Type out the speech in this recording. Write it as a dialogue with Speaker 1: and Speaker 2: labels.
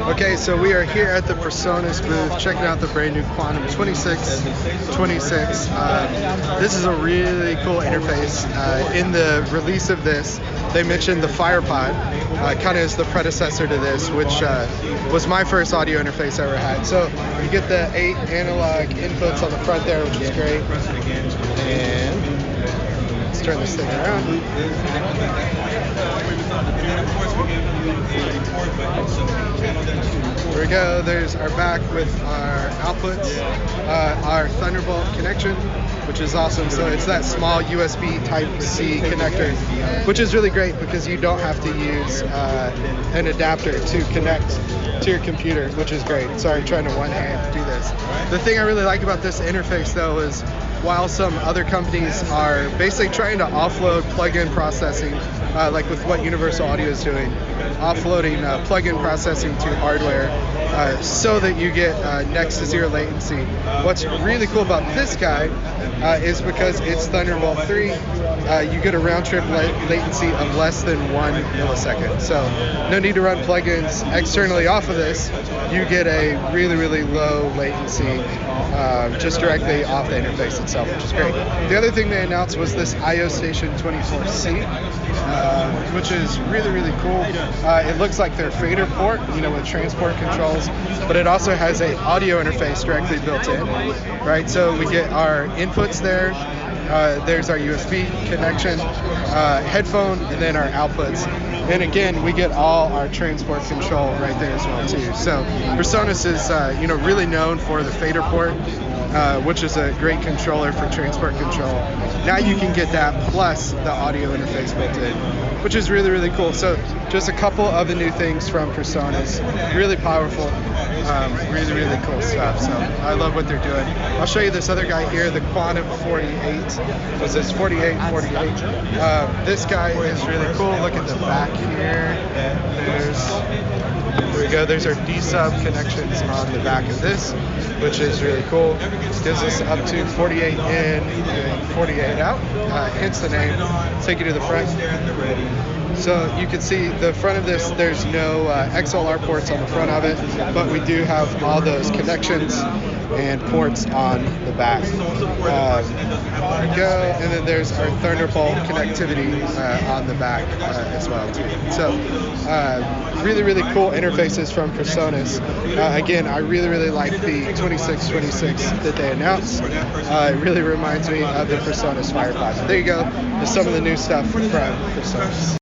Speaker 1: Okay, so we are here at the PreSonus booth checking out the brand new Quantum 2626. This is a really cool interface. In the release of this, they mentioned the FirePod, kind of as the predecessor to this, which was my first audio interface I ever had. So you get the 8 analog inputs on the front there, which is great. And let's turn this thing around. Here we go. There's our back with our outputs, our Thunderbolt connection, which is awesome. So it's that small USB Type-C connector, which is really great because you don't have to use an adapter to connect to your computer, which is great. Sorry, I'm trying to one hand do this. The thing I really like about this interface, though, is while some other companies are basically trying to offload plug-in processing, like with what Universal Audio is doing, offloading plug-in processing to hardware so that you get next to zero latency. What's really cool about this guy is because it's Thunderbolt 3, you get a round-trip latency of less than 1 millisecond. So no need to run plugins externally off of this. You get a really, really low latency just directly off the interface itself, which is great. The other thing they announced was this IO Station 24C, which is really, really cool. It looks like their fader port, with transport controls, but it also has a audio interface directly built in, right? So we get our inputs there. There's our USB connection, headphone, and then our outputs. And again, we get all our transport control right there as well too. So PreSonus is, really known for the fader port, which is a great controller for transport control. Now you can get that plus the audio interface built in, which is really, really cool. So just a couple of the new things from PreSonus. Really powerful, really, really cool stuff. So I love what they're doing. I'll show you this other guy here, the Quantum 48. Was this 48? This guy is really cool. Look at the back here. There we go. There's our D-sub connections on the back of this, which is really cool. Gives us up to 48 in and 48 out, hence the name. Take you to the front. So you can see the front of this, there's no XLR ports on the front of it, but we do have all those connections and ports on the back. There we go. And then there's our Thunderbolt connectivity on the back as well too. So really, really cool interfaces from PreSonus. Again, I really, really like the 2626 that they announced. It really reminds me of the PreSonus FirePod. There you go. There's some of the new stuff from PreSonus.